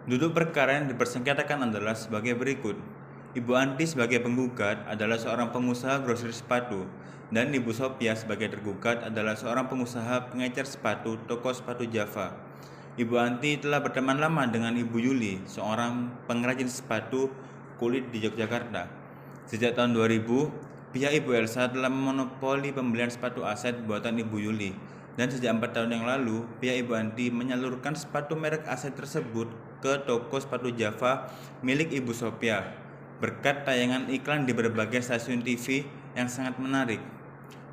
Duduk perkara yang dipersengketakan adalah sebagai berikut. Ibu Anti sebagai penggugat adalah seorang pengusaha grosir sepatu, dan Ibu Sophia sebagai tergugat adalah seorang pengusaha pengecer sepatu toko sepatu Java. Ibu Anti telah berteman lama dengan Ibu Yuli, seorang pengrajin sepatu kulit di Yogyakarta. Sejak tahun 2000, pihak Ibu Elsa telah memonopoli pembelian sepatu aset buatan Ibu Yuli. Dan sejak 4 tahun yang lalu, pihak Ibu Anti menyalurkan sepatu merek aset tersebut ke toko sepatu Java milik Ibu Sophia berkat tayangan iklan di berbagai stasiun TV yang sangat menarik.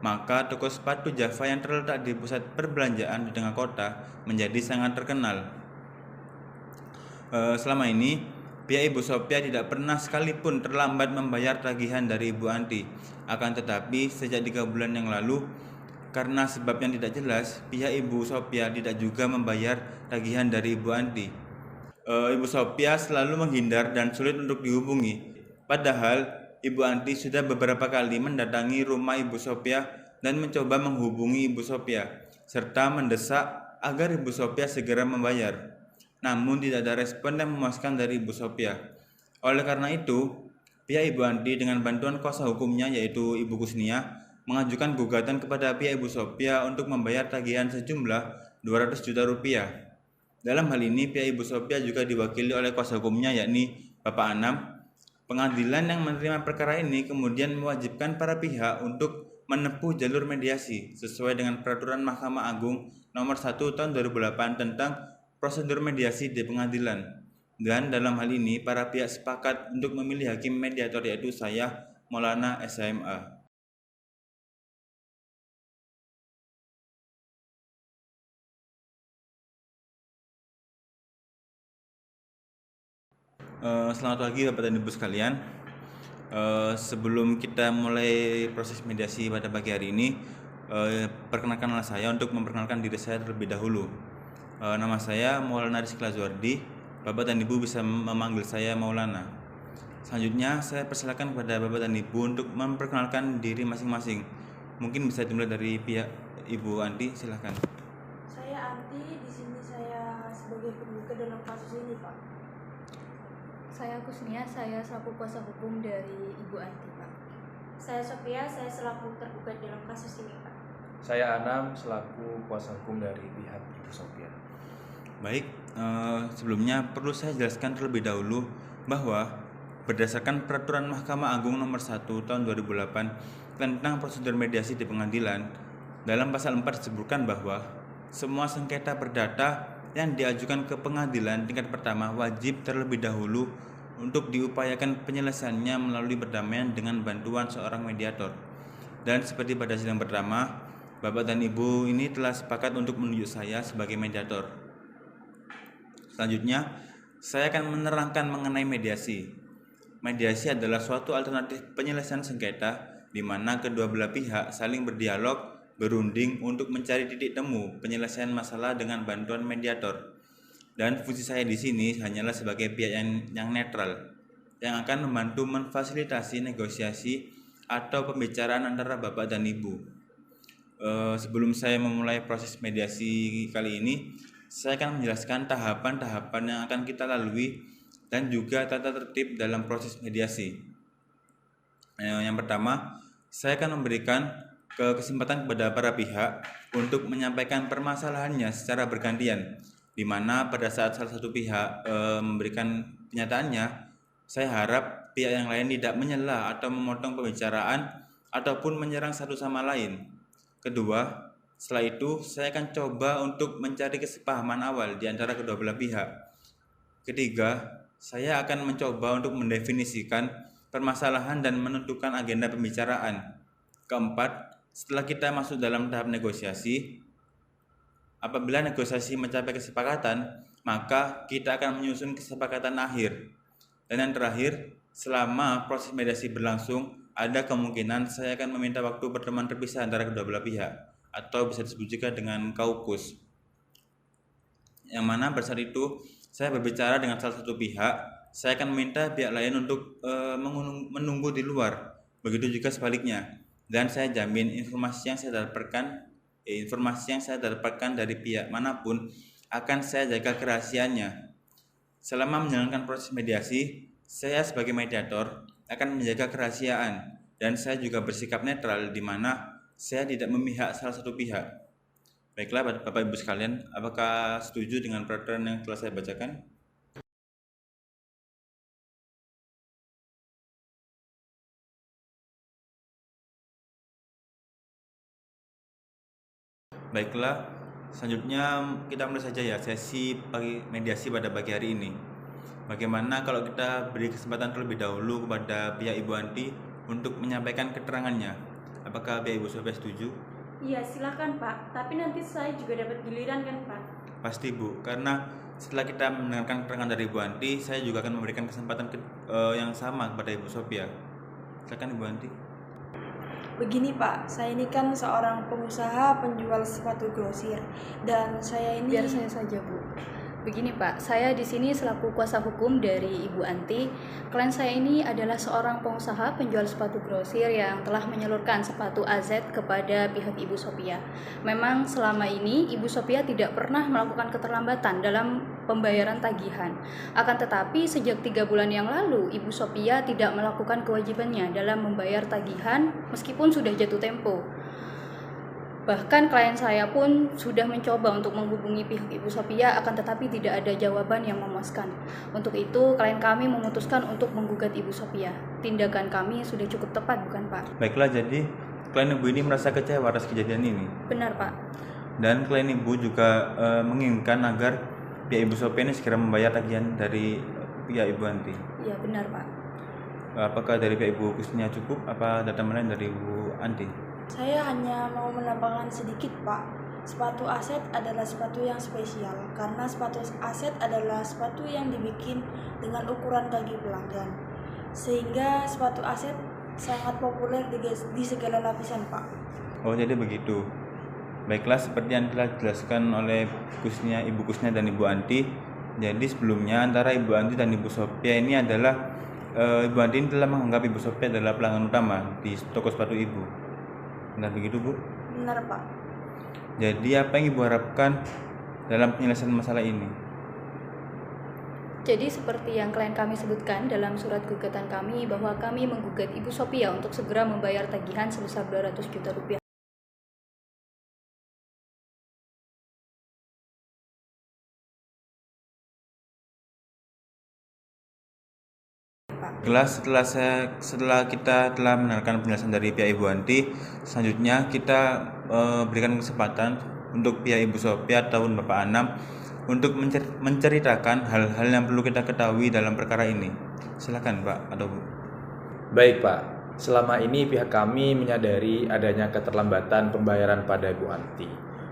Maka toko sepatu Java yang terletak di pusat perbelanjaan di tengah kota menjadi sangat terkenal. Selama ini, pihak Ibu Sophia tidak pernah sekalipun terlambat membayar tagihan dari Ibu Anti. Akan tetapi, sejak 3 bulan yang lalu, karena sebab yang tidak jelas, pihak Ibu Sophia tidak juga membayar tagihan dari Ibu Anti. Ibu Sophia selalu menghindar dan sulit untuk dihubungi. Padahal, Ibu Anti sudah beberapa kali mendatangi rumah Ibu Sophia dan mencoba menghubungi Ibu Sophia, serta mendesak agar Ibu Sophia segera membayar. Namun tidak ada respon yang memuaskan dari Ibu Sophia. Oleh karena itu, pihak Ibu Anti dengan bantuan kuasa hukumnya yaitu Ibu Kusnia mengajukan gugatan kepada pihak Ibu Sophia untuk membayar tagihan sejumlah 200 juta rupiah. Dalam hal ini, pihak Ibu Sophia juga diwakili oleh kuasa hukumnya yakni Bapak Anam. Pengadilan yang menerima perkara ini kemudian mewajibkan para pihak untuk menempuh jalur mediasi sesuai dengan Peraturan Mahkamah Agung Nomor 1 Tahun 2008 tentang prosedur mediasi di pengadilan. Dan dalam hal ini, para pihak sepakat untuk memilih hakim mediator yaitu saya, Maulana SHMA. Selamat pagi Bapak dan Ibu sekalian. Sebelum kita mulai proses mediasi pada pagi hari ini, perkenalkanlah saya untuk memperkenalkan diri saya terlebih dahulu. Nama saya Maulana Rizky Lazuardi. Bapak dan Ibu bisa memanggil saya Maulana. Selanjutnya, saya persilakan kepada Bapak dan Ibu untuk memperkenalkan diri masing-masing. Mungkin bisa dimulai dari pihak Ibu Anti, silakan. Saya Anti, di sini saya sebagai penggugat dalam kasus ini, Pak. Saya Kusnia, saya selaku kuasa hukum dari Ibu Anti, Pak. Saya Sophia, saya selaku tergugat dalam kasus ini, Pak. Saya Anam selaku kuasa hukum dari pihak Ibu Sophia. Baik, sebelumnya perlu saya jelaskan terlebih dahulu bahwa berdasarkan Peraturan Mahkamah Agung Nomor 1 Tahun 2008 tentang prosedur mediasi di pengadilan, dalam pasal 4 disebutkan bahwa semua sengketa perdata yang diajukan ke pengadilan tingkat pertama wajib terlebih dahulu untuk diupayakan penyelesaiannya melalui perdamaian dengan bantuan seorang mediator. Dan seperti pada sidang pertama, Bapak dan Ibu ini telah sepakat untuk menunjuk saya sebagai mediator. Selanjutnya, saya akan menerangkan mengenai mediasi. Mediasi adalah suatu alternatif penyelesaian sengketa di mana kedua belah pihak saling berdialog, berunding untuk mencari titik temu penyelesaian masalah dengan bantuan mediator. Dan fungsi saya di sini hanyalah sebagai pihak yang netral, yang akan membantu memfasilitasi negosiasi atau pembicaraan antara Bapak dan Ibu. Sebelum saya memulai proses mediasi kali ini, saya akan menjelaskan tahapan-tahapan yang akan kita lalui dan juga tata tertib dalam proses mediasi. Yang pertama, saya akan memberikan kesempatan kepada para pihak untuk menyampaikan permasalahannya secara bergantian, di mana pada saat salah satu pihak memberikan kenyataannya, saya harap pihak yang lain tidak menyela atau memotong pembicaraan ataupun menyerang satu sama lain. Kedua, setelah itu saya akan coba untuk mencari kesepahaman awal di antara kedua belah pihak. Ketiga, saya akan mencoba untuk mendefinisikan permasalahan dan menentukan agenda pembicaraan. Keempat, setelah kita masuk dalam tahap negosiasi, apabila negosiasi mencapai kesepakatan, maka kita akan menyusun kesepakatan akhir. Dan yang terakhir, selama proses mediasi berlangsung, ada kemungkinan saya akan meminta waktu pertemuan terpisah antara kedua belah pihak, atau bisa disebut juga dengan kaukus. Yang mana pada saat itu, saya berbicara dengan salah satu pihak, saya akan meminta pihak lain untuk menunggu di luar. Begitu juga sebaliknya. Dan saya jamin informasi yang saya dapatkan dari pihak manapun akan saya jaga kerahasiaannya. Selama menjalankan proses mediasi, saya sebagai mediator akan menjaga kerahasiaan dan saya juga bersikap netral di mana saya tidak memihak salah satu pihak. Baiklah Bapak Ibu sekalian, apakah setuju dengan peraturan yang telah saya bacakan? Baiklah, selanjutnya kita mulai saja ya sesi mediasi pada pagi hari ini. Bagaimana kalau kita beri kesempatan terlebih dahulu kepada pihak Ibu Anti untuk menyampaikan keterangannya? Apakah pihak Ibu Sophia setuju? Iya, silakan Pak. Tapi nanti saya juga dapat giliran kan Pak? Pasti Bu, karena setelah kita mendengarkan keterangan dari Ibu Anti, saya juga akan memberikan kesempatan yang sama kepada Ibu Sophia. Silakan Ibu Anti. Begini Pak, saya ini kan seorang pengusaha penjual sepatu grosir dan saya ini... Biar saya saja, Bu. Begini Pak, saya di sini selaku kuasa hukum dari Ibu Anti. Klien saya ini adalah seorang pengusaha penjual sepatu grosir yang telah menyalurkan sepatu AZ kepada pihak Ibu Sophia. Memang selama ini Ibu Sophia tidak pernah melakukan keterlambatan dalam pembayaran tagihan. Akan tetapi sejak 3 bulan yang lalu Ibu Sophia tidak melakukan kewajibannya dalam membayar tagihan meskipun sudah jatuh tempo. Bahkan klien saya pun sudah mencoba untuk menghubungi pihak Ibu Sophia, akan tetapi tidak ada jawaban yang memuaskan. Untuk itu, klien kami memutuskan untuk menggugat Ibu Sophia. Tindakan kami sudah cukup tepat, bukan Pak? Baiklah, jadi klien Ibu ini merasa kecewa atas kejadian ini. Benar Pak. Dan klien Ibu juga menginginkan agar pihak Ibu Sophia ini segera membayar tagihan dari pihak Ibu Anti. Iya benar Pak. Apakah dari pihak Ibu Kusnia cukup? Apa data lain dari Ibu Anti? Saya hanya mau menambahkan sedikit Pak. Sepatu aset adalah sepatu yang spesial karena sepatu aset adalah sepatu yang dibikin dengan ukuran kaki pelanggan. Sehingga sepatu aset sangat populer di segala lapisan Pak. Oh, jadi begitu. Baiklah, seperti yang telah dijelaskan oleh Ibu Kusnia dan Ibu Anti. Jadi sebelumnya antara Ibu Anti dan Ibu Sophia ini adalah Ibu Anti ini telah menganggap Ibu Sophia adalah pelanggan utama di toko sepatu Ibu. Benar begitu Bu? Benar Pak. Jadi apa yang Ibu harapkan dalam penyelesaian masalah ini? Jadi seperti yang klien kami sebutkan dalam surat gugatan kami bahwa kami menggugat Ibu Sophia untuk segera membayar tagihan sebesar 200 juta rupiah. Setelah kita telah mendengarkan penjelasan dari pihak Ibu Anti, selanjutnya kita berikan kesempatan untuk pihak Ibu Sophia ataupun Bapak Anam untuk menceritakan hal-hal yang perlu kita ketahui dalam perkara ini. Silakan Pak atau Bu. Baik Pak, selama ini pihak kami menyadari adanya keterlambatan pembayaran pada Ibu Anti.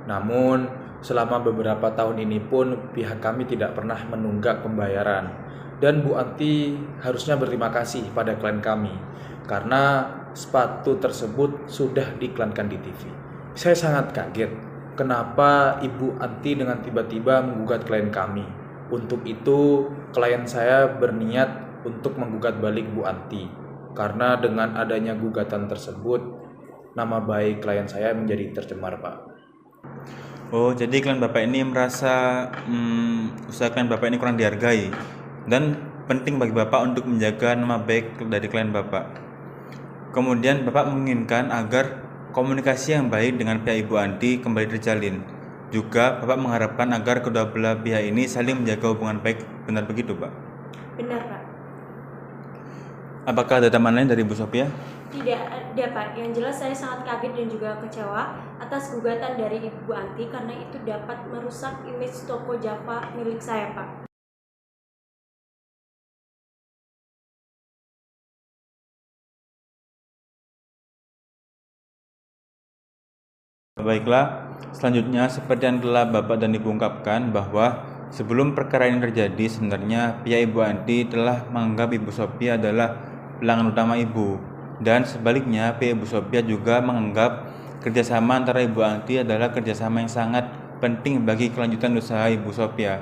Namun, selama beberapa tahun ini pun pihak kami tidak pernah menunggak pembayaran. Dan Bu Anti harusnya berterima kasih pada klien kami karena sepatu tersebut sudah diiklankan di TV. Saya sangat kaget kenapa Ibu Anti dengan tiba-tiba menggugat klien kami. Untuk itu klien saya berniat untuk menggugat balik Bu Anti karena dengan adanya gugatan tersebut nama baik klien saya menjadi tercemar Pak. Oh, jadi klien Bapak ini merasa usaha klien Bapak ini kurang dihargai dan penting bagi Bapak untuk menjaga nama baik dari klien Bapak. Kemudian Bapak menginginkan agar komunikasi yang baik dengan pihak Ibu Anti kembali terjalin. Juga Bapak mengharapkan agar kedua belah pihak ini saling menjaga hubungan baik. Benar begitu Pak? Benar Pak. Apakah ada tambahan lain dari Ibu Sophia? Tidak ada Pak. Yang jelas saya sangat kaget dan juga kecewa atas gugatan dari Ibu Anti karena itu dapat merusak image toko Java milik saya Pak. Baiklah, selanjutnya seperti yang telah Bapak dan Ibu ungkapkan bahwa sebelum perkara ini terjadi sebenarnya pihak Ibu Anti telah menganggap Ibu Sophia adalah pelanggan utama Ibu dan sebaliknya pihak Ibu Sophia juga menganggap kerjasama antara Ibu Anti adalah kerjasama yang sangat penting bagi kelanjutan usaha Ibu Sophia.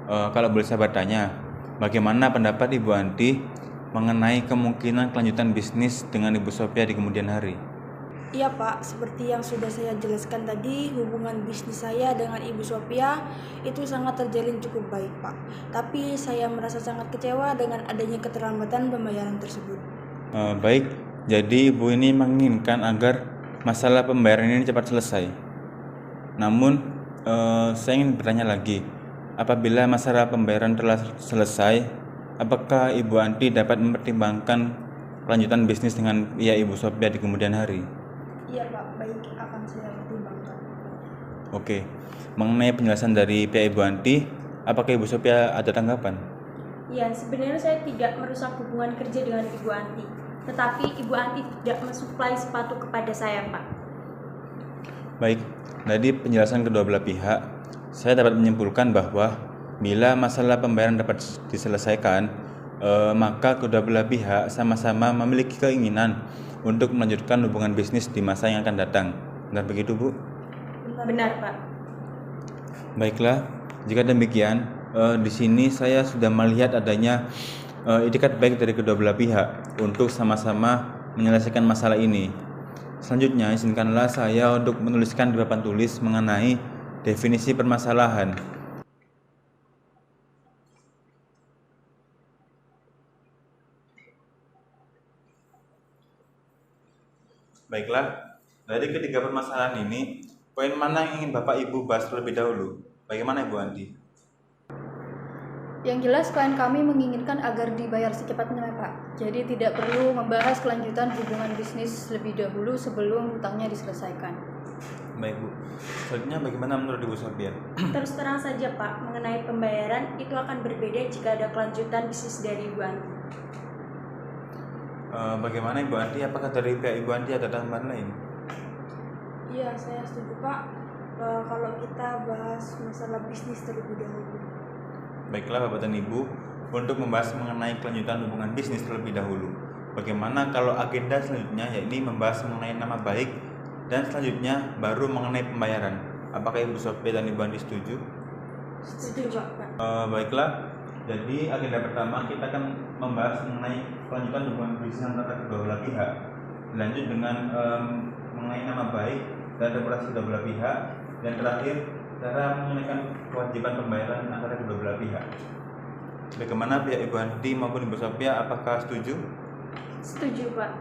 Kalau boleh saya bertanya, bagaimana pendapat Ibu Anti mengenai kemungkinan kelanjutan bisnis dengan Ibu Sophia di kemudian hari? Iya Pak, seperti yang sudah saya jelaskan tadi, hubungan bisnis saya dengan Ibu Sophia itu sangat terjalin cukup baik Pak. Tapi saya merasa sangat kecewa dengan adanya keterlambatan pembayaran tersebut. Baik, jadi ibu ini menginginkan agar masalah pembayaran ini cepat selesai. Namun, saya ingin bertanya lagi, apabila masalah pembayaran telah selesai, apakah Ibu Anti dapat mempertimbangkan kelanjutan bisnis dengan Ibu Sophia di kemudian hari? Iya Pak, baik, akan saya pertimbangkan. Oke, mengenai penjelasan dari pihak Ibu Anti, apakah Ibu Sophia ada tanggapan? Ya, sebenarnya saya tidak merusak hubungan kerja dengan Ibu Anti, tetapi Ibu Anti tidak mensuplai sepatu kepada saya, Pak. Baik, dari penjelasan kedua belah pihak, saya dapat menyimpulkan bahwa bila masalah pembayaran dapat diselesaikan, maka kedua belah pihak sama-sama memiliki keinginan untuk melanjutkan hubungan bisnis di masa yang akan datang. Benar begitu, Bu? Benar, Pak. Baiklah, jika demikian, di sini saya sudah melihat adanya itikat baik dari kedua belah pihak untuk sama-sama menyelesaikan masalah ini. Selanjutnya, izinkanlah saya untuk menuliskan di papan tulis mengenai definisi permasalahan. Baiklah, dari ketiga permasalahan ini, poin mana yang ingin Bapak Ibu bahas terlebih dahulu? Bagaimana Ibu Andi? Yang jelas klien kami menginginkan agar dibayar secepatnya Pak. Jadi tidak perlu membahas kelanjutan hubungan bisnis lebih dahulu sebelum hutangnya diselesaikan. Baik Bu, selanjutnya bagaimana menurut Ibu Sophia? Terus terang saja, Pak, mengenai pembayaran itu akan berbeda jika ada kelanjutan bisnis dari Ibu Anti. Bagaimana Ibu Andi? Apakah dari pihak Ibu Andi ada tambahan lain? Iya, saya setuju Pak. Kalau kita bahas masalah bisnis terlebih dahulu. Baiklah Bapak dan Ibu, untuk membahas mengenai kelanjutan hubungan bisnis terlebih dahulu. Bagaimana kalau agenda selanjutnya yakni membahas mengenai nama baik dan selanjutnya baru mengenai pembayaran. Apakah Ibu Sophia dan Ibu Andi setuju? Setuju Pak. Baiklah, jadi agenda pertama kita akan membahas mengenai kelanjutan hubungan bisnis antara kedua belah pihak. Lanjut dengan mengenai nama baik dan reputasi kedua belah pihak, dan terakhir cara menunaikan kewajiban pembayaran antara kedua belah pihak. Bagaimana pihak Ibu Andi maupun Ibu Sophia, apakah setuju? Setuju, Pak.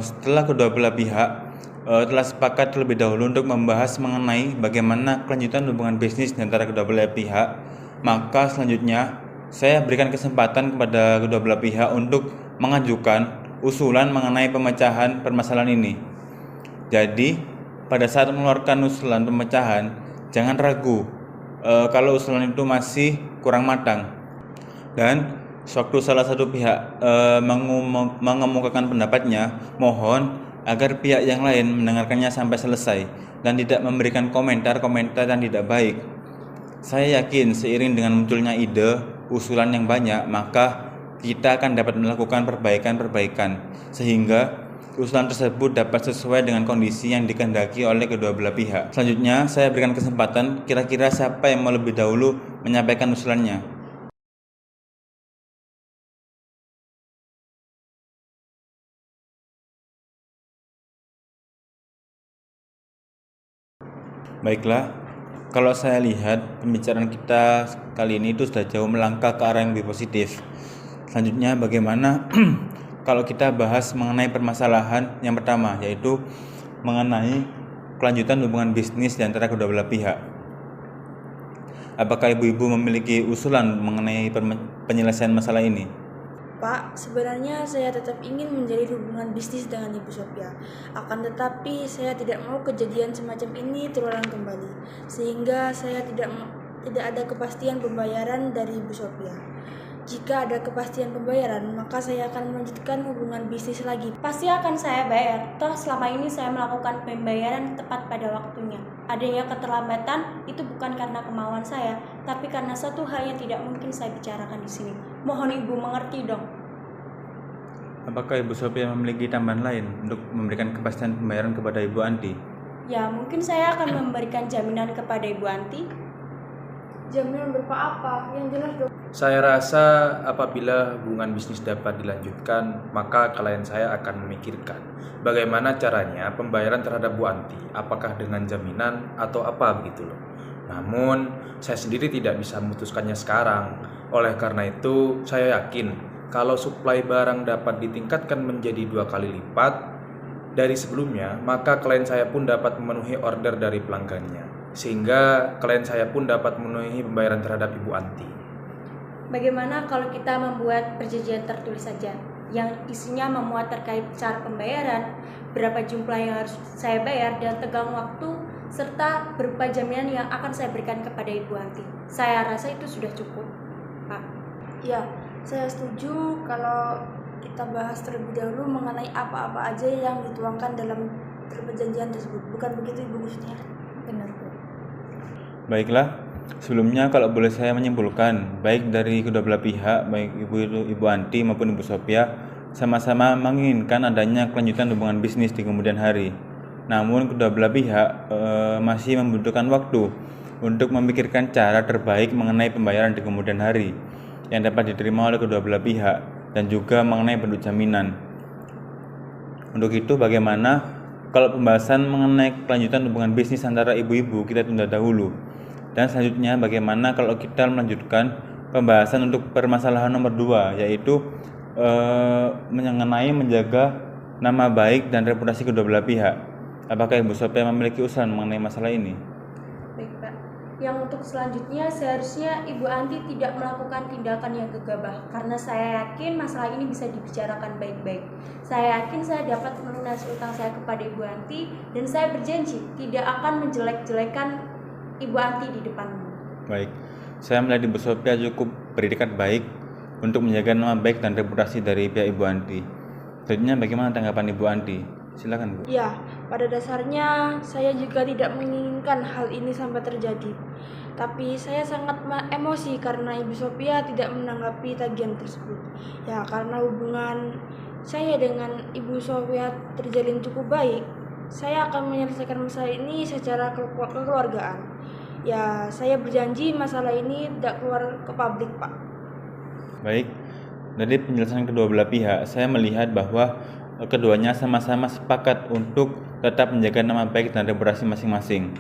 Setelah kedua belah pihak telah sepakat terlebih dahulu untuk membahas mengenai bagaimana kelanjutan hubungan bisnis antara kedua belah pihak, maka selanjutnya saya berikan kesempatan kepada kedua belah pihak untuk mengajukan usulan mengenai pemecahan permasalahan ini. Jadi, pada saat mengeluarkan usulan pemecahan, jangan ragu kalau usulan itu masih kurang matang. Dan sewaktu salah satu pihak mengemukakan pendapatnya, mohon agar pihak yang lain mendengarkannya sampai selesai dan tidak memberikan komentar-komentar yang tidak baik. Saya yakin seiring dengan munculnya ide, usulan yang banyak, maka kita akan dapat melakukan perbaikan-perbaikan sehingga usulan tersebut dapat sesuai dengan kondisi yang dikehendaki oleh kedua belah pihak. Selanjutnya, saya berikan kesempatan kira-kira siapa yang mau lebih dahulu menyampaikan usulannya. Baiklah, kalau saya lihat pembicaraan kita kali ini itu sudah jauh melangkah ke arah yang lebih positif. Selanjutnya bagaimana kalau kita bahas mengenai permasalahan yang pertama, yaitu mengenai kelanjutan hubungan bisnis di antara kedua belah pihak. Apakah ibu-ibu memiliki usulan mengenai penyelesaian masalah ini? Pak, sebenarnya saya tetap ingin menjalin hubungan bisnis dengan Ibu Sophia. Akan tetapi saya tidak mau kejadian semacam ini terulang kembali, sehingga saya tidak ada kepastian pembayaran dari Ibu Sophia. Jika ada kepastian pembayaran, maka saya akan melanjutkan hubungan bisnis lagi. Pasti akan saya bayar. Toh selama ini saya melakukan pembayaran tepat pada waktunya. Adanya keterlambatan itu bukan karena kemauan saya, tapi karena satu hal yang tidak mungkin saya bicarakan di sini. Mohon Ibu mengerti dong. Apakah Ibu Sophia memiliki tambahan lain untuk memberikan kepastian pembayaran kepada Ibu Anti? Ya, mungkin saya akan memberikan jaminan kepada Ibu Anti. Jaminan berupa apa? Yang jelas dong. Saya rasa apabila hubungan bisnis dapat dilanjutkan, maka klien saya akan memikirkan bagaimana caranya pembayaran terhadap Bu Anti, apakah dengan jaminan atau apa begitu loh. Namun, saya sendiri tidak bisa memutuskannya sekarang. Oleh karena itu, saya yakin kalau suplai barang dapat ditingkatkan menjadi 2 kali lipat dari sebelumnya, maka klien saya pun dapat memenuhi order dari pelanggannya, sehingga klien saya pun dapat memenuhi pembayaran terhadap Ibu Anti. Bagaimana kalau kita membuat perjanjian tertulis saja yang isinya memuat terkait cara pembayaran, berapa jumlah yang harus saya bayar, dan tenggang waktu, serta berupa jaminan yang akan saya berikan kepada Ibu Anti. Saya rasa itu sudah cukup, Pak. Ya, saya setuju kalau kita bahas terlebih dahulu mengenai apa-apa aja yang dituangkan dalam perjanjian tersebut. Bukan begitu Ibu Gustia? Benar, Bu. Baiklah, sebelumnya kalau boleh saya menyimpulkan, baik dari kedua belah pihak, baik Ibu Anti maupun Ibu Sophia, sama-sama menginginkan adanya kelanjutan hubungan bisnis di kemudian hari. Namun kedua belah pihak masih membutuhkan waktu untuk memikirkan cara terbaik mengenai pembayaran di kemudian hari yang dapat diterima oleh kedua belah pihak, dan juga mengenai bentuk jaminan. Untuk itu, bagaimana kalau pembahasan mengenai kelanjutan hubungan bisnis antara ibu-ibu kita tunda dahulu? Dan selanjutnya, bagaimana kalau kita melanjutkan pembahasan untuk permasalahan nomor 2, yaitu mengenai menjaga nama baik dan reputasi kedua belah pihak. Apakah Ibu Sophia memiliki usulan mengenai masalah ini? Baik, Pak. Yang untuk selanjutnya, seharusnya Ibu Anti tidak melakukan tindakan yang gegabah, karena saya yakin masalah ini bisa dibicarakan baik-baik. Saya yakin saya dapat melunasi utang saya kepada Ibu Anti, dan saya berjanji tidak akan menjelek-jelekan Ibu Anti di depanmu. Baik, saya melihat Ibu Sophia cukup beritikat baik untuk menjaga nama baik dan reputasi dari pihak Ibu Anti. Selanjutnya, bagaimana tanggapan Ibu Anti? Silakan, Bu. Ya, pada dasarnya saya juga tidak menginginkan hal ini sampai terjadi. Tapi saya sangat emosi karena Ibu Sophia tidak menanggapi tagihan tersebut. Ya, karena hubungan saya dengan Ibu Sophia terjalin cukup baik, saya akan menyelesaikan masalah ini secara kekeluargaan. Ya, saya berjanji masalah ini tidak keluar ke publik, Pak. Baik, dari penjelasan kedua belah pihak, saya melihat bahwa keduanya sama-sama sepakat untuk tetap menjaga nama baik dan reputasi masing-masing.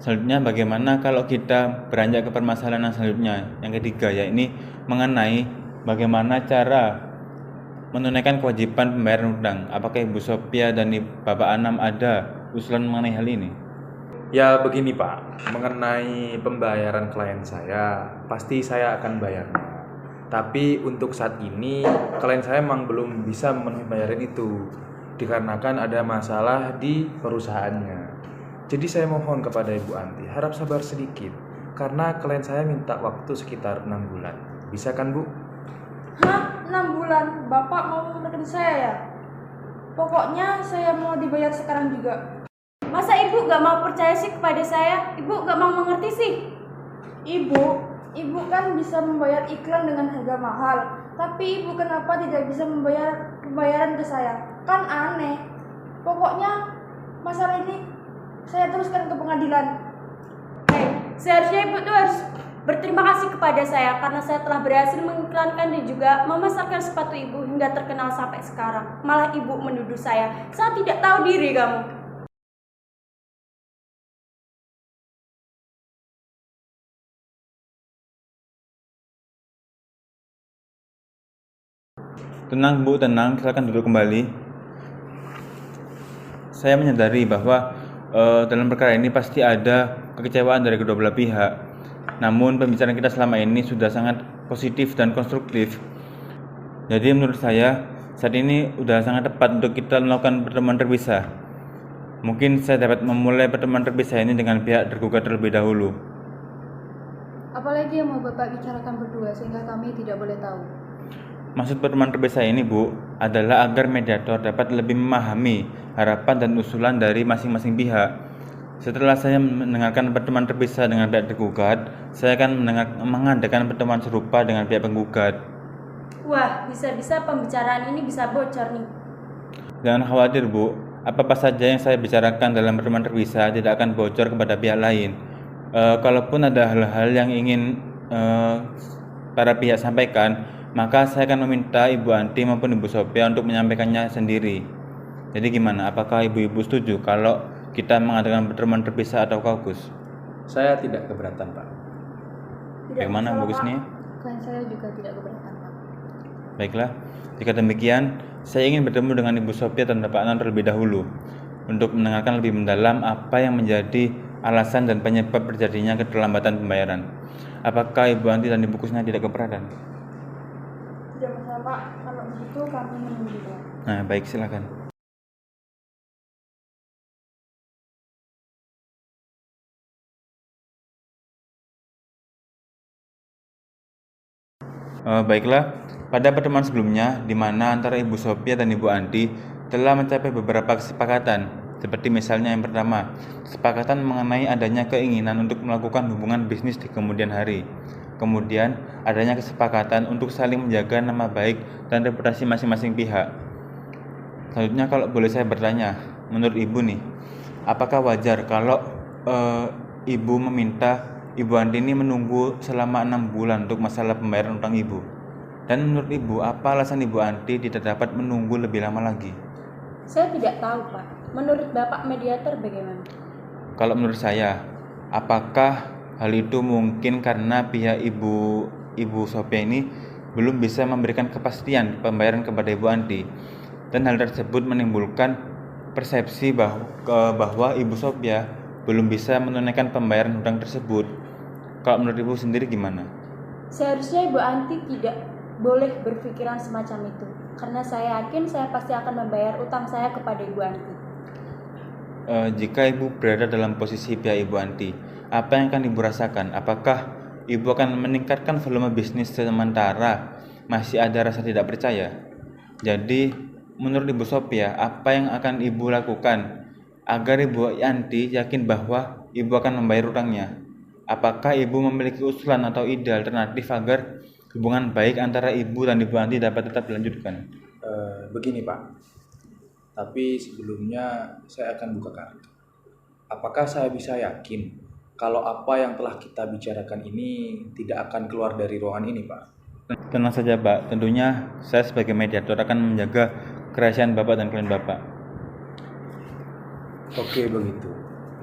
Selanjutnya, bagaimana kalau kita beranjak ke permasalahan yang selanjutnya, yang ketiga, yaitu mengenai bagaimana cara menunaikan kewajiban pembayaran utang. Apakah Ibu Sophia dan Bapak Anam ada usulan mengenai hal ini? Ya begini Pak, mengenai pembayaran klien saya, pasti saya akan bayarnya. Tapi untuk saat ini, klien saya memang belum bisa memenuhi bayaran itu, dikarenakan ada masalah di perusahaannya. Jadi saya mohon kepada Ibu Anti, harap sabar sedikit, karena klien saya minta waktu sekitar 6 bulan. Bisa kan Bu? Hah? 6 bulan? Bapak mau menekan saya ya? Pokoknya saya mau dibayar sekarang juga. Masa Ibu gak mau percaya sih kepada saya? Ibu gak mau mengerti sih? Ibu kan bisa membayar iklan dengan harga mahal. Tapi Ibu kenapa tidak bisa membayar pembayaran ke saya? Kan aneh. Pokoknya masalah ini saya teruskan ke pengadilan. Seharusnya Ibu tuh harus berterima kasih kepada saya karena saya telah berhasil mengiklankan dan juga memasarkan sepatu Ibu hingga terkenal sampai sekarang. Malah Ibu menuduh saya tidak tahu diri kamu. Tenang Bu, tenang, silakan duduk kembali. Saya menyadari bahwa dalam perkara ini pasti ada kekecewaan dari kedua belah pihak. Namun pembicaraan kita selama ini sudah sangat positif dan konstruktif. Jadi menurut saya saat ini sudah sangat tepat untuk kita melakukan pertemuan terpisah. Mungkin saya dapat memulai pertemuan terpisah ini dengan pihak tergugat terlebih dahulu. Apalagi yang mau Bapak bicarakan berdua sehingga kami tidak boleh tahu? Maksud pertemuan terpisah ini, Bu, adalah agar mediator dapat lebih memahami harapan dan usulan dari masing-masing pihak. Setelah saya mendengarkan pertemuan terpisah dengan pihak tergugat, saya akan mengadakan pertemuan serupa dengan pihak penggugat. Wah, bisa-bisa pembicaraan ini bisa bocor nih. Jangan khawatir Bu, apa-apa saja yang saya bicarakan dalam pertemuan terpisah tidak akan bocor kepada pihak lain. Kalaupun ada hal-hal yang ingin para pihak sampaikan, maka saya akan meminta Ibu Anti maupun Ibu Sophia untuk menyampaikannya sendiri. Jadi gimana? Apakah ibu-ibu setuju kalau kita mengadakan pertemuan terpisah atau kaukus? Saya tidak keberatan, Pak. Bagaimana Bu Kusni? Klien saya juga tidak keberatan, Pak. Baiklah, jika demikian, saya ingin bertemu dengan Ibu Sophia dan Bapak Anan terlebih dahulu untuk mendengarkan lebih mendalam apa yang menjadi alasan dan penyebab terjadinya keterlambatan pembayaran. Apakah Ibu Anti dan Ibu Kusna tidak keberatan? Tidak masalah Pak, kalau begitu kami menunggu di luar. Nah, baik, silakan. Baiklah, pada pertemuan sebelumnya, di mana antara Ibu Sophia dan Ibu Anti telah mencapai beberapa kesepakatan, seperti misalnya yang pertama, kesepakatan mengenai adanya keinginan untuk melakukan hubungan bisnis di kemudian hari. Kemudian, adanya kesepakatan untuk saling menjaga nama baik dan reputasi masing-masing pihak. Selanjutnya, kalau boleh saya bertanya, menurut Ibu nih, apakah wajar kalau Ibu meminta Ibu Anti ini menunggu selama 6 bulan untuk masalah pembayaran utang Ibu? Dan menurut Ibu, apa alasan Ibu Anti tidak dapat menunggu lebih lama lagi? Saya tidak tahu, Pak. Menurut Bapak mediator bagaimana? Kalau menurut saya, apakah hal itu mungkin karena pihak Ibu Sophia ini belum bisa memberikan kepastian pembayaran kepada Ibu Anti, dan hal tersebut menimbulkan persepsi bahwa Ibu Sophia belum bisa menunaikan pembayaran hutang tersebut. Kalau menurut Ibu sendiri gimana? Seharusnya Ibu Anti tidak boleh berpikiran semacam itu, karena saya yakin saya pasti akan membayar utang saya kepada Ibu Anti. Jika Ibu berada dalam posisi pihak Ibu Anti, apa yang akan Ibu rasakan? Apakah Ibu akan meningkatkan volume bisnis sementara masih ada rasa tidak percaya? Jadi, menurut Ibu Sophia, apa yang akan Ibu lakukan agar Ibu Anti yakin bahwa Ibu akan membayar utangnya? Apakah Ibu memiliki usulan atau ide alternatif agar hubungan baik antara Ibu dan Ibu Anti dapat tetap dilanjutkan? Begini, Pak. Tapi sebelumnya saya akan buka kartu. Apakah saya bisa yakin kalau apa yang telah kita bicarakan ini tidak akan keluar dari ruangan ini, Pak? Tenang saja, Pak. Tentunya saya sebagai mediator akan menjaga kerahasiaan Bapak dan klien Bapak. Oke, begitu.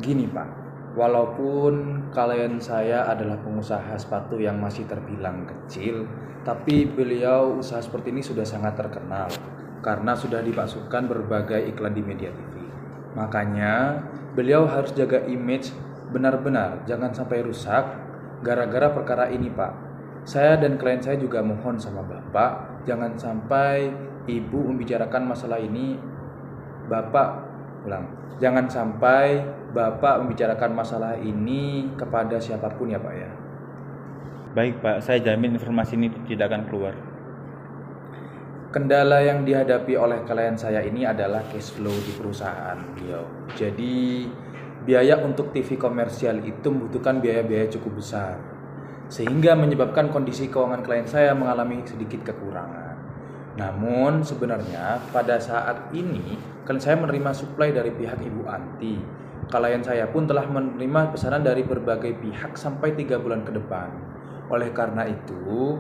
Gini, Pak. Walaupun klien saya adalah pengusaha sepatu yang masih terbilang kecil, tapi beliau usaha seperti ini sudah sangat terkenal karena sudah dipasukkan berbagai iklan di media TV. Makanya beliau harus jaga image benar-benar, jangan sampai rusak gara-gara perkara ini, Pak. Saya dan klien saya juga mohon sama Bapak, jangan sampai Ibu membicarakan masalah ini. Jangan sampai Bapak membicarakan masalah ini kepada siapapun ya, Pak ya. Baik, Pak. Saya jamin informasi ini tidak akan keluar. Kendala yang dihadapi oleh klien saya ini adalah cash flow di perusahaan beliau. Jadi biaya untuk TV komersial itu membutuhkan biaya-biaya cukup besar, sehingga menyebabkan kondisi keuangan klien saya mengalami sedikit kekurangan. Namun sebenarnya pada saat ini klien saya menerima suplai dari pihak Ibu Anti. Klien saya pun telah menerima pesanan dari berbagai pihak sampai 3 bulan ke depan. Oleh karena itu,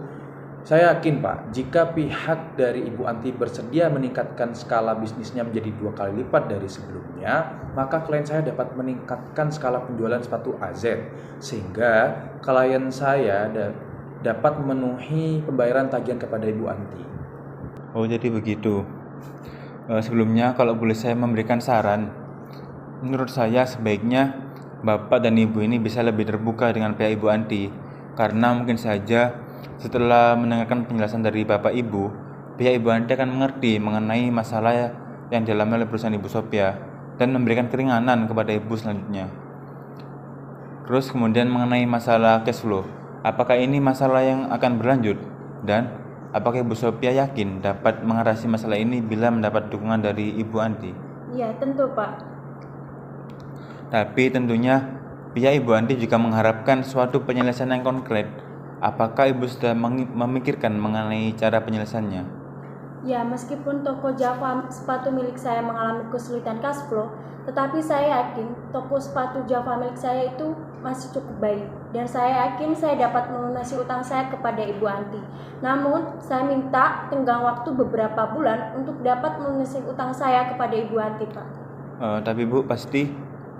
saya yakin, Pak, jika pihak dari Ibu Anti bersedia meningkatkan skala bisnisnya menjadi 2 kali lipat dari sebelumnya, maka klien saya dapat meningkatkan skala penjualan sepatu AZ, sehingga klien saya dapat memenuhi pembayaran tagihan kepada Ibu Anti. Oh, jadi begitu. Sebelumnya, kalau boleh saya memberikan saran, menurut saya sebaiknya Bapak dan Ibu ini bisa lebih terbuka dengan pihak Ibu Anti, karena mungkin saja setelah mendengarkan penjelasan dari Bapak Ibu, pihak Ibu Anti akan mengerti mengenai masalah yang dialami oleh perusahaan Ibu Sophia dan memberikan keringanan kepada Ibu selanjutnya. Terus kemudian mengenai masalah cash flow, apakah ini masalah yang akan berlanjut? Dan apakah Ibu Sophia yakin dapat mengatasi masalah ini bila mendapat dukungan dari Ibu Anti? Iya, tentu, Pak. Tapi tentunya pihak Ibu Anti juga mengharapkan suatu penyelesaian yang konkret Apakah Ibu sudah memikirkan mengenai cara penyelesaiannya? Ya, meskipun toko Java sepatu milik saya mengalami kesulitan cash flow, tetapi saya yakin toko sepatu Java milik saya itu masih cukup baik. Dan saya yakin saya dapat melunasi utang saya kepada Ibu Anti. Namun, saya minta tenggang waktu beberapa bulan untuk dapat melunasi utang saya kepada Ibu Anti, Pak. Tapi Bu, pasti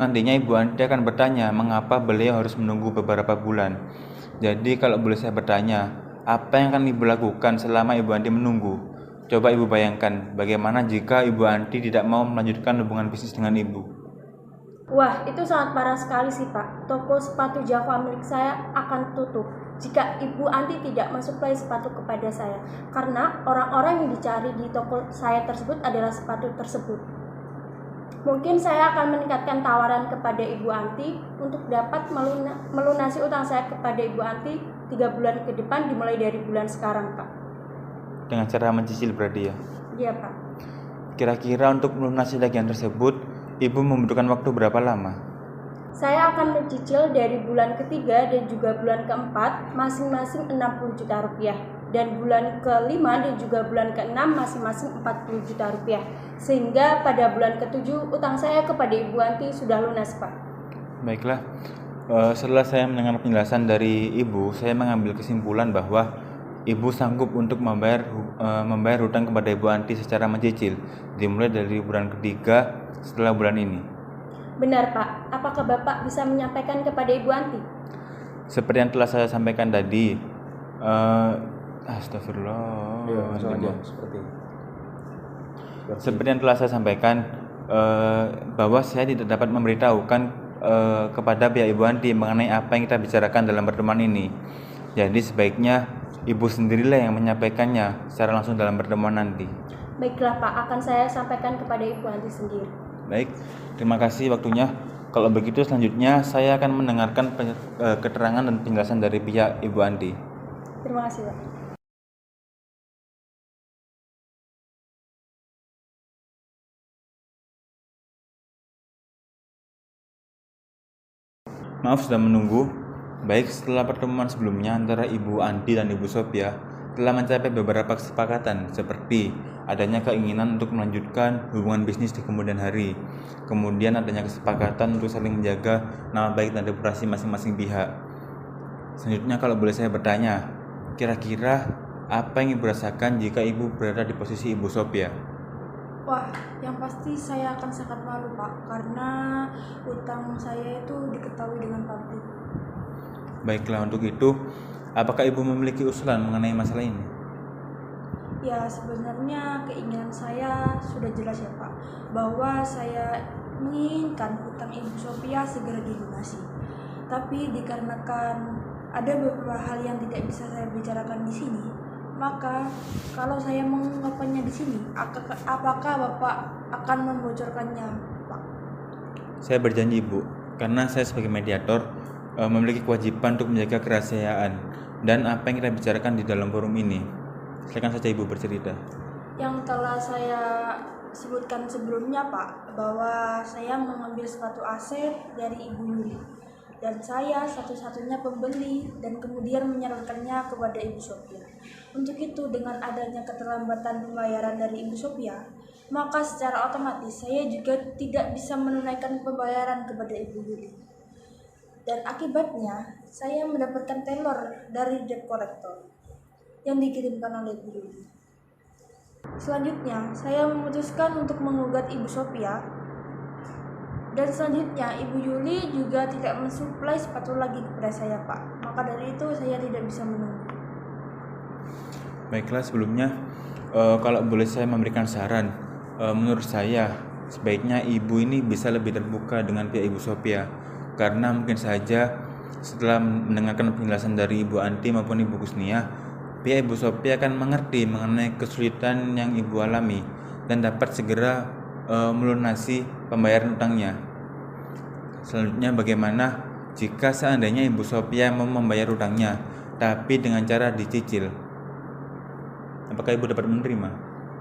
nantinya Ibu Anti akan bertanya mengapa beliau harus menunggu beberapa bulan. Jadi kalau boleh saya bertanya, apa yang akan Ibu lakukan selama Ibu Anti menunggu? Coba Ibu bayangkan, bagaimana jika Ibu Anti tidak mau melanjutkan hubungan bisnis dengan Ibu? Wah, itu sangat parah sekali sih, Pak. Toko sepatu Java milik saya akan tutup jika Ibu Anti tidak mensuplai sepatu kepada saya. Karena orang-orang yang dicari di toko saya tersebut adalah sepatu tersebut. Mungkin saya akan meningkatkan tawaran kepada Ibu Anti untuk dapat melunasi utang saya kepada Ibu Anti 3 bulan ke depan dimulai dari bulan sekarang, Pak. Dengan cara mencicil berarti ya? Iya, Pak. Kira-kira untuk melunasi tagihan tersebut, Ibu membutuhkan waktu berapa lama? Saya akan mencicil dari bulan ketiga dan juga bulan keempat masing-masing 60 juta rupiah. Dan bulan kelima dan juga bulan keenam masing-masing 40 juta rupiah. Sehingga pada bulan ketujuh utang saya kepada Ibu Anti sudah lunas, Pak. Baiklah, setelah saya mendengar penjelasan dari Ibu, saya mengambil kesimpulan bahwa Ibu sanggup untuk membayar hutang kepada Ibu Anti secara mencicil dimulai dari bulan ketiga setelah bulan ini. Benar, Pak. Apakah Bapak bisa menyampaikan kepada Ibu Anti? Seperti yang telah saya sampaikan tadi, astagfirullah. Ya, langsung aja seperti Seperti yang telah saya sampaikan, bahwa saya tidak dapat memberitahukan kepada pihak Ibu Anti mengenai apa yang kita bicarakan dalam pertemuan ini. Jadi sebaiknya Ibu sendirilah yang menyampaikannya secara langsung dalam pertemuan nanti. Baiklah, Pak, akan saya sampaikan kepada Ibu Anti sendiri. Baik, terima kasih waktunya. Kalau begitu selanjutnya saya akan mendengarkan keterangan dan penjelasan dari pihak Ibu Anti. Terima kasih, Pak. Maaf sudah menunggu. Baik, setelah pertemuan sebelumnya antara Ibu Anti dan Ibu Sophia telah mencapai beberapa kesepakatan seperti adanya keinginan untuk melanjutkan hubungan bisnis di kemudian hari. Kemudian adanya kesepakatan untuk saling menjaga nama baik dan reputasi masing-masing pihak. Selanjutnya kalau boleh saya bertanya, kira-kira apa yang Ibu rasakan jika Ibu berada di posisi Ibu Sophia? Wah, yang pasti saya akan sangat malu, Pak, karena utang saya itu diketahui dengan publik. Baiklah, untuk itu, apakah Ibu memiliki usulan mengenai masalah ini? Ya, sebenarnya keinginan saya sudah jelas ya, Pak, bahwa saya menginginkan hutang Ibu Sophia segera dilunasi. Tapi dikarenakan ada beberapa hal yang tidak bisa saya bicarakan di sini, maka kalau saya mengungkapkannya di sini, apakah Bapak akan membocorkannya, Pak? Saya berjanji, Bu, karena saya sebagai mediator memiliki kewajiban untuk menjaga kerahasiaan dan apa yang kita bicarakan di dalam forum ini. Silakan saja Ibu bercerita. Yang telah saya sebutkan sebelumnya, Pak, bahwa saya mengambil sepatu aset dari Ibu Yuli dan saya satu-satunya pembeli dan kemudian menyalurkannya kepada Ibu Sophia. Untuk itu, dengan adanya keterlambatan pembayaran dari Ibu Sophia, maka secara otomatis saya juga tidak bisa menunaikan pembayaran kepada Ibu Yuli. Dan akibatnya, saya mendapatkan teror dari debt collector yang dikirimkan oleh Ibu Yuli. Selanjutnya, saya memutuskan untuk menggugat Ibu Sophia. Dan selanjutnya, Ibu Yuli juga tidak mensuplai sepatu lagi kepada saya, Pak. Maka dari itu, saya tidak bisa menunggu. Baiklah, sebelumnya kalau boleh saya memberikan saran, menurut saya sebaiknya Ibu ini bisa lebih terbuka dengan pihak Ibu Sophia, karena mungkin saja setelah mendengarkan penjelasan dari Ibu Anti maupun Ibu Kusnia, pihak Ibu Sophia akan mengerti mengenai kesulitan yang Ibu alami dan dapat segera melunasi pembayaran utangnya. Selanjutnya, bagaimana jika seandainya Ibu Sophia mau membayar utangnya tapi dengan cara dicicil? Apakah Ibu dapat menerima?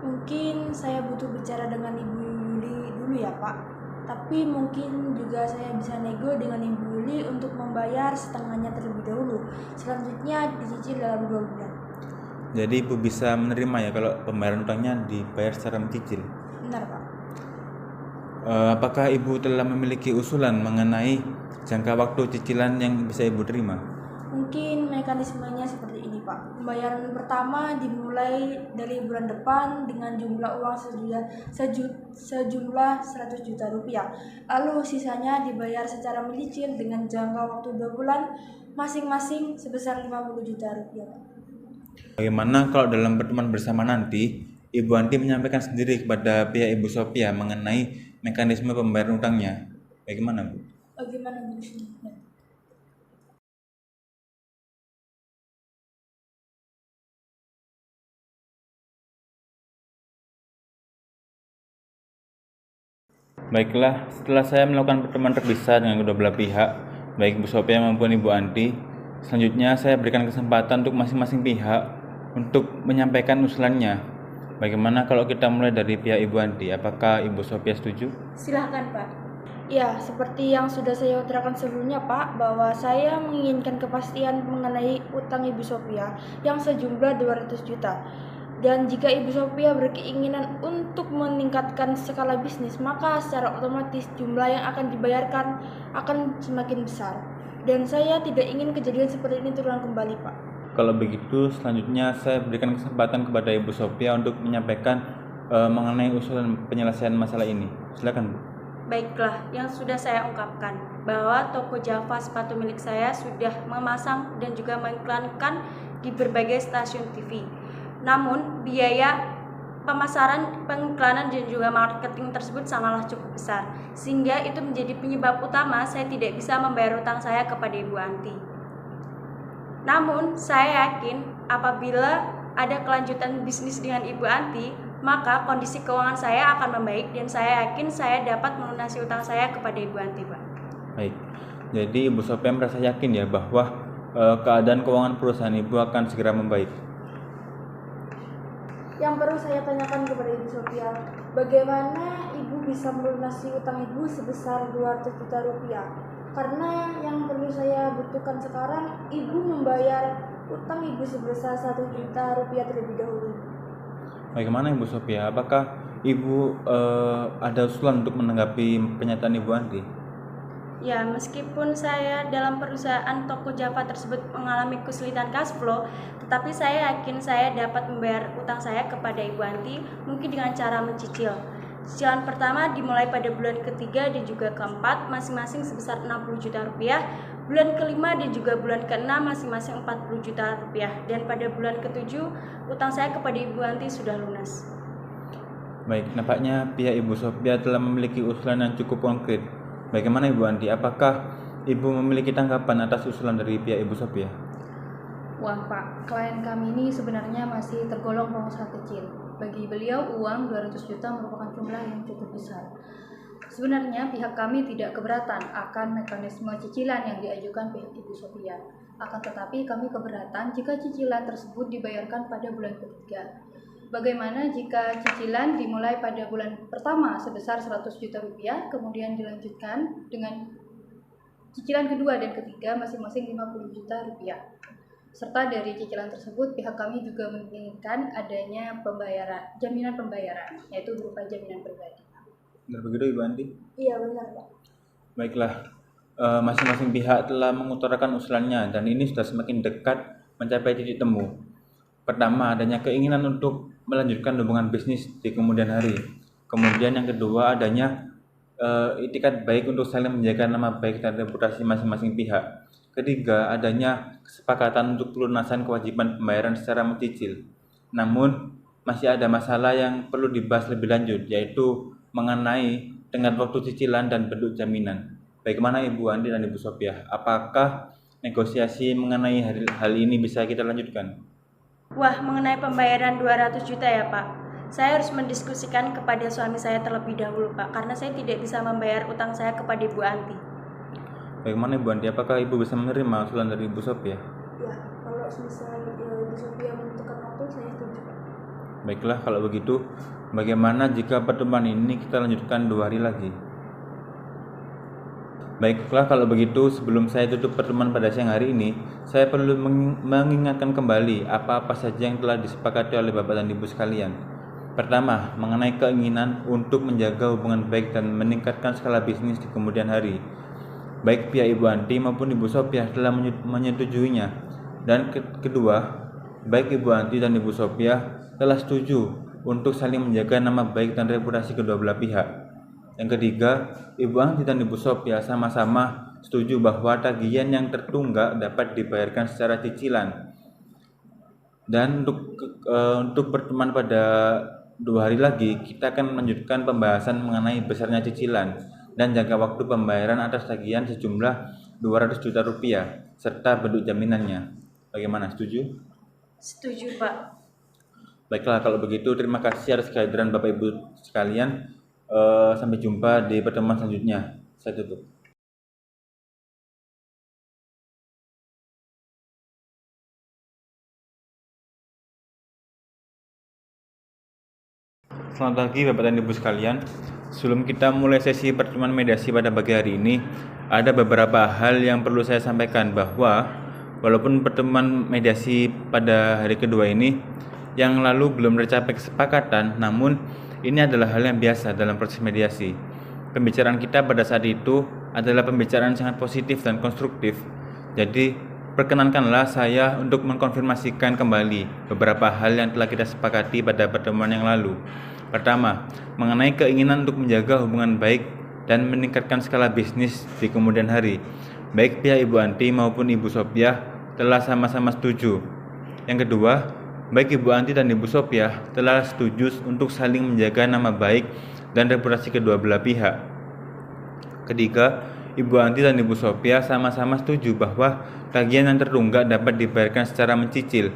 Mungkin saya butuh bicara dengan Ibu Yuli dulu ya, Pak. Tapi mungkin juga saya bisa nego dengan Ibu Yuli untuk membayar setengahnya terlebih dahulu. Selanjutnya dicicil dalam 2 bulan. Jadi ibu bisa menerima ya kalau pembayaran utangnya dibayar secara mencicil. Benar, Pak. Apakah ibu telah memiliki usulan mengenai jangka waktu cicilan yang bisa ibu terima? Mungkin mekanismenya seperti ini, Pak. Pembayaran pertama dimulai dari bulan depan dengan jumlah uang sejumlah 100 juta rupiah. Lalu sisanya dibayar secara menyicil dengan jangka waktu 2 bulan masing-masing sebesar 50 juta rupiah, Pak. Bagaimana kalau dalam pertemuan bersama nanti Ibu Anti menyampaikan sendiri kepada pihak Ibu Sophia mengenai mekanisme pembayaran utangnya? Bagaimana, Bu? Bagaimana Bu? Baiklah, setelah saya melakukan pertemuan terpisah dengan kedua belah pihak, baik Bu Sophia maupun Ibu Anti, selanjutnya saya berikan kesempatan untuk masing-masing pihak untuk menyampaikan usulannya. Bagaimana kalau kita mulai dari pihak Ibu Anti? Apakah Ibu Sophia setuju? Silahkan, Pak. Ya, seperti yang sudah saya utarakan sebelumnya, Pak, bahwa saya menginginkan kepastian mengenai utang Ibu Sophia yang sejumlah 200 juta. Dan jika Ibu Sophia berkeinginan untuk meningkatkan skala bisnis, maka secara otomatis jumlah yang akan dibayarkan akan semakin besar. Dan saya tidak ingin kejadian seperti ini terulang kembali, Pak. Kalau begitu, selanjutnya saya berikan kesempatan kepada Ibu Sophia untuk menyampaikan mengenai usulan penyelesaian masalah ini. Silakan, Bu. Baiklah, yang sudah saya ungkapkan bahwa toko Java sepatu milik saya sudah memasang dan juga mengiklankan di berbagai stasiun TV. Namun, biaya pemasaran, pengiklanan dan juga marketing tersebut sangatlah cukup besar, sehingga itu menjadi penyebab utama saya tidak bisa membayar utang saya kepada Ibu Anti. Namun, saya yakin apabila ada kelanjutan bisnis dengan Ibu Anti, maka kondisi keuangan saya akan membaik dan saya yakin saya dapat melunasi utang saya kepada Ibu Anti, Pak. Baik, jadi Ibu Sophia merasa yakin ya bahwa keadaan keuangan perusahaan Ibu akan segera membaik. Yang perlu saya tanyakan kepada Ibu Sophia, bagaimana Ibu bisa melunasi utang Ibu sebesar 200 juta rupiah? Karena yang perlu saya butuhkan sekarang, Ibu membayar utang Ibu sebesar 1 juta rupiah terlebih dahulu. Bagaimana Ibu Sophia? Apakah Ibu ada usulan untuk menanggapi pernyataan Ibu Anti? Ya, meskipun saya dalam perusahaan toko Java tersebut mengalami kesulitan cash flow, tetapi saya yakin saya dapat membayar utang saya kepada Ibu Anti mungkin dengan cara mencicil. Cicilan pertama dimulai pada bulan ketiga dan juga keempat masing-masing sebesar 60 juta rupiah, bulan kelima dan juga bulan keenam masing-masing 40 juta rupiah, dan pada bulan ketujuh utang saya kepada Ibu Anti sudah lunas. Baik, nampaknya pihak Ibu Sophia telah memiliki usulan yang cukup konkret. Bagaimana Ibu Anti? Apakah Ibu memiliki tanggapan atas usulan dari pihak Ibu Sophia? Wah Pak, klien kami ini sebenarnya masih tergolong pengusaha kecil. Bagi beliau uang 200 juta merupakan jumlah yang cukup besar. Sebenarnya pihak kami tidak keberatan akan mekanisme cicilan yang diajukan pihak Ibu Sophia. Akan tetapi kami keberatan jika cicilan tersebut dibayarkan pada bulan ketiga. Bagaimana jika cicilan dimulai pada bulan pertama sebesar 100 juta rupiah, kemudian dilanjutkan dengan cicilan kedua dan ketiga masing-masing 50 juta rupiah. Serta dari cicilan tersebut pihak kami juga menginginkan adanya jaminan pembayaran, yaitu berupa jaminan pribadi. Benar begitu Ibu Anti? Iya benar, Pak. Baiklah, masing-masing pihak telah mengutarakan usulannya dan ini sudah semakin dekat mencapai titik temu. Pertama, adanya keinginan untuk melanjutkan hubungan bisnis di kemudian hari. Kemudian yang kedua, adanya itikat baik untuk saling menjaga nama baik dan reputasi masing-masing pihak. Ketiga, adanya kesepakatan untuk pelunasan kewajiban pembayaran secara mencicil. Namun, masih ada masalah yang perlu dibahas lebih lanjut, yaitu mengenai tenggat waktu cicilan dan bentuk jaminan. Bagaimana Ibu Andi dan Ibu Sophia? Apakah negosiasi mengenai hal ini bisa kita lanjutkan? Wah, mengenai pembayaran 200 juta ya Pak, saya harus mendiskusikan kepada suami saya terlebih dahulu Pak, karena saya tidak bisa membayar utang saya kepada Ibu Anti. Bagaimana Ibu Andi? Apakah Ibu bisa menerima usulan dari Ibu Sophia? Ya, kalau misalnya Ibu Sophia menentukan waktu, saya setuju, Pak. Baiklah, kalau begitu, bagaimana jika pertemuan ini kita lanjutkan 2 hari lagi? Baiklah, kalau begitu sebelum saya tutup pertemuan pada siang hari ini, saya perlu mengingatkan kembali apa-apa saja yang telah disepakati oleh Bapak dan Ibu sekalian. Pertama, mengenai keinginan untuk menjaga hubungan baik dan meningkatkan skala bisnis di kemudian hari. Baik pihak Ibu Anti maupun Ibu Sophia telah menyetujuinya. Dan kedua, baik Ibu Anti dan Ibu Sophia telah setuju untuk saling menjaga nama baik dan reputasi kedua belah pihak. Yang ketiga, Ibu Anti dan Ibu Sophia sama-sama setuju bahwa tagihan yang tertunggak dapat dibayarkan secara cicilan. Dan untuk pertemuan pada 2 hari lagi, kita akan melanjutkan pembahasan mengenai besarnya cicilan dan jangka waktu pembayaran atas tagihan sejumlah 200 juta rupiah serta bentuk jaminannya. Bagaimana, setuju? Setuju, Pak. Baiklah, kalau begitu terima kasih atas kehadiran Bapak Ibu sekalian. Sampai jumpa di pertemuan selanjutnya. Saya tutup. Selamat pagi Bapak dan Ibu sekalian. Sebelum kita mulai sesi pertemuan mediasi pada pagi hari ini, ada beberapa hal yang perlu saya sampaikan bahwa walaupun pertemuan mediasi pada hari kedua ini yang lalu belum tercapai kesepakatan, namun ini adalah hal yang biasa dalam proses mediasi. Pembicaraan kita pada saat itu adalah pembicaraan sangat positif dan konstruktif. Jadi, perkenankanlah saya untuk mengkonfirmasikan kembali beberapa hal yang telah kita sepakati pada pertemuan yang lalu. Pertama, mengenai keinginan untuk menjaga hubungan baik dan meningkatkan skala bisnis di kemudian hari. Baik pihak Ibu Anti maupun Ibu Sophia telah sama-sama setuju. Yang kedua, baik Ibu Anti dan Ibu Sophia telah setuju untuk saling menjaga nama baik dan reputasi kedua belah pihak. Ketiga, Ibu Anti dan Ibu Sophia sama-sama setuju bahwa tagihan yang tertunggak dapat dibayarkan secara mencicil.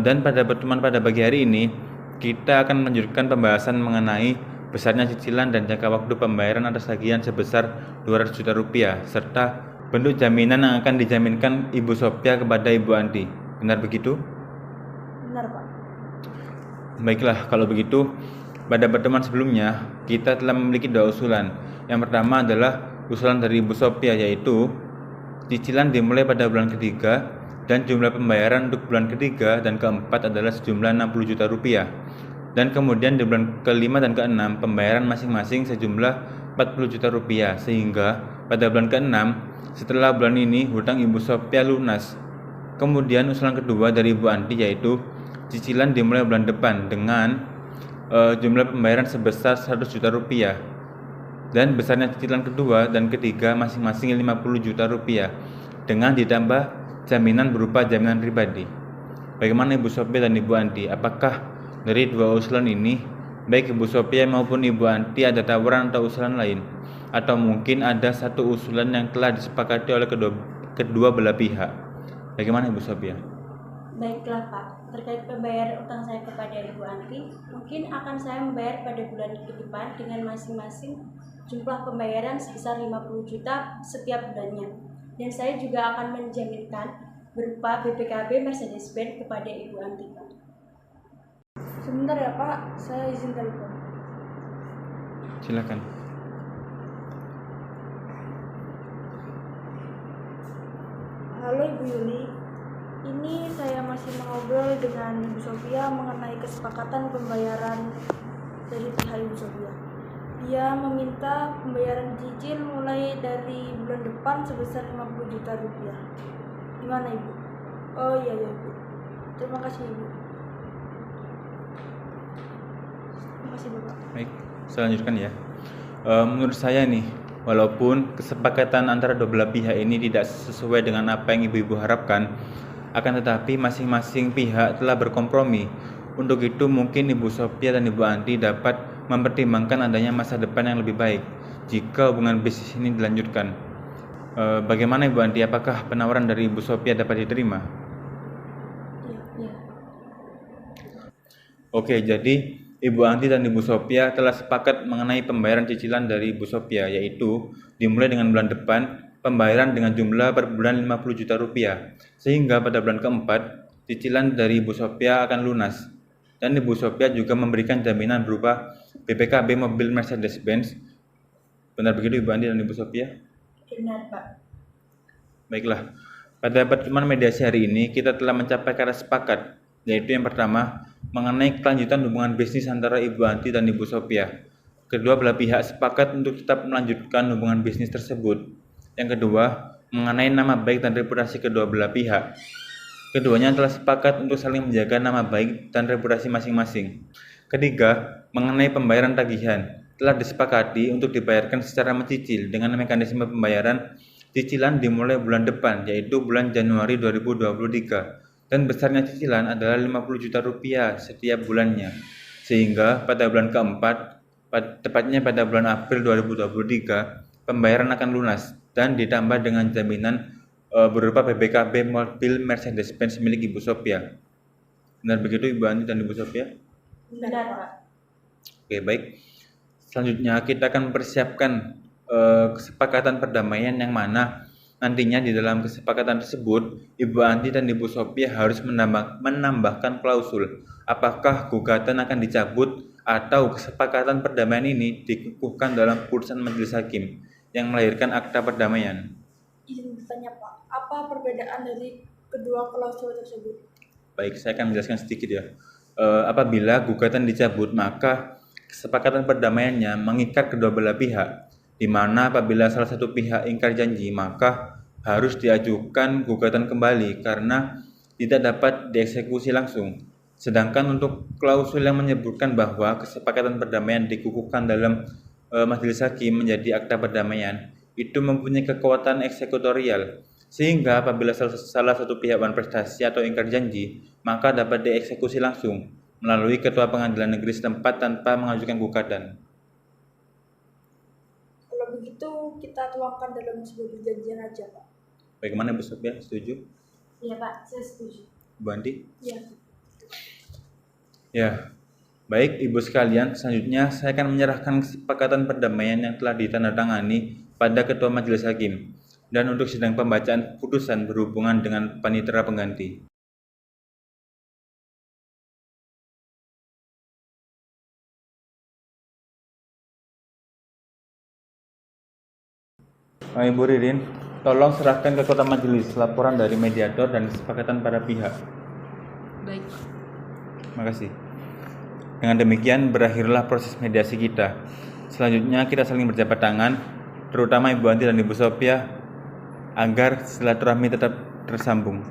Dan pada pertemuan pada pagi hari ini, kita akan melanjutkan pembahasan mengenai besarnya cicilan dan jangka waktu pembayaran atas tagihan sebesar 200 juta rupiah serta bentuk jaminan yang akan dijaminkan Ibu Sophia kepada Ibu Anti. Benar begitu? Benar, Pak. Baiklah, kalau begitu pada pertemuan sebelumnya kita telah memiliki 2 usulan. Yang pertama adalah usulan dari Ibu Sophia, yaitu cicilan dimulai pada bulan ketiga dan jumlah pembayaran untuk bulan ketiga dan keempat adalah sejumlah 60 juta rupiah. Dan kemudian di bulan kelima dan keenam pembayaran masing-masing sejumlah 40 juta rupiah, sehingga pada bulan keenam setelah bulan ini hutang Ibu Sophia lunas. Kemudian usulan kedua dari Ibu Anti yaitu cicilan dimulai bulan depan dengan jumlah pembayaran sebesar 100 juta rupiah dan besarnya cicilan kedua dan ketiga masing-masing 50 juta rupiah dengan ditambah jaminan berupa jaminan pribadi. Bagaimana Ibu Sophia dan Ibu Anti? Apakah dari 2 usulan ini, baik Ibu Sophia maupun Ibu Anti ada tawaran atau usulan lain? Atau mungkin ada satu usulan yang telah disepakati oleh kedua belah pihak? Bagaimana Ibu Sophia? Baiklah, Pak. Terkait pembayaran utang saya kepada Ibu Anti, mungkin akan saya membayar pada bulan ke depan dengan masing-masing jumlah pembayaran sebesar 50 juta setiap bulannya. Dan saya juga akan menjaminkan berupa BPKB Mercedes-Benz kepada Ibu Anti, Pak. Sebentar ya, Pak. Saya izin telepon. Silakan. Halo Ibu Yuli. Ini saya masih mengobrol dengan Ibu Sophia mengenai kesepakatan pembayaran dari pihak Ibu Sophia. Dia meminta pembayaran cicil mulai dari bulan depan sebesar 50 juta rupiah. Gimana Ibu? Oh iya Ibu. Terima kasih Ibu. Terima kasih Bapak. Baik, saya lanjutkan ya. Menurut saya nih, walaupun kesepakatan antara dua belah pihak ini tidak sesuai dengan apa yang ibu-ibu harapkan, akan tetapi masing-masing pihak telah berkompromi. Untuk itu mungkin Ibu Sophia dan Ibu Anti dapat mempertimbangkan adanya masa depan yang lebih baik jika hubungan bisnis ini dilanjutkan. Bagaimana Ibu Anti? Apakah penawaran dari Ibu Sophia dapat diterima? Iya. Oke, jadi Ibu Anti dan Ibu Sophia telah sepakat mengenai pembayaran cicilan dari Ibu Sophia, yaitu dimulai dengan bulan depan pembayaran dengan jumlah per bulan 50 juta rupiah, sehingga pada bulan keempat cicilan dari Ibu Sophia akan lunas. Dan Ibu Sophia juga memberikan jaminan berupa BPKB mobil Mercedes-Benz Benar begitu Ibu Andi dan Ibu Sophia? Benar, Pak. Baiklah, pada pertemuan mediasi hari ini kita telah mencapai kata sepakat, yaitu yang pertama, mengenai kelanjutan hubungan bisnis antara Ibu Anti dan Ibu Sophia. Kedua belah pihak sepakat untuk tetap melanjutkan hubungan bisnis tersebut. Yang kedua, mengenai nama baik dan reputasi kedua belah pihak. Keduanya telah sepakat untuk saling menjaga nama baik dan reputasi masing-masing. Ketiga, mengenai pembayaran tagihan, telah disepakati untuk dibayarkan secara mencicil dengan mekanisme pembayaran cicilan dimulai bulan depan, yaitu bulan Januari 2023, dan besarnya cicilan adalah 50 juta rupiah setiap bulannya, sehingga pada bulan keempat, tepatnya pada bulan April 2023, pembayaran akan lunas dan ditambah dengan jaminan berupa BPKB mobil Mercedes-Benz milik Ibu Sophia. Benar begitu Ibu Andi dan Ibu Sophia? Benar, Pak. Oke, baik. Selanjutnya kita akan mempersiapkan kesepakatan perdamaian yang mana nantinya di dalam kesepakatan tersebut Ibu Andi dan Ibu Sophia harus menambahkan klausul apakah gugatan akan dicabut atau kesepakatan perdamaian ini dikukuhkan dalam putusan majelis hakim yang melahirkan akta perdamaian. Izin bertanya, Pak, apa perbedaan dari kedua klausul tersebut? Baik, saya akan menjelaskan sedikit ya. Apabila gugatan dicabut, maka kesepakatan perdamaiannya mengikat kedua belah pihak, di mana apabila salah satu pihak ingkar janji, maka harus diajukan gugatan kembali karena tidak dapat dieksekusi langsung. Sedangkan untuk klausul yang menyebutkan bahwa kesepakatan perdamaian dikukuhkan dalam majelis hakim menjadi akta perdamaian, itu mempunyai kekuatan eksekutorial, sehingga apabila salah satu pihak berprestasi atau ingkar janji, maka dapat dieksekusi langsung melalui ketua pengadilan negeri setempat tanpa mengajukan gugatan. Kalau begitu, kita tuangkan dalam sebuah perjanjian aja, Pak. Bagaimana Bu Sophia? Setuju? Iya Pak, saya setuju. Bu Andi? Iya. Ya, baik Ibu sekalian, selanjutnya saya akan menyerahkan kesepakatan perdamaian yang telah ditandatangani pada Ketua Majelis Hakim dan untuk sidang pembacaan putusan berhubungan dengan panitera pengganti. Ibu Ririn, tolong serahkan ke Ketua Majelis laporan dari mediator dan kesepakatan para pihak. Baik. Terima kasih. Dengan demikian berakhirlah proses mediasi kita. Selanjutnya kita saling berjabat tangan, terutama Ibu Andi dan Ibu Sophia, agar silaturahmi tetap tersambung.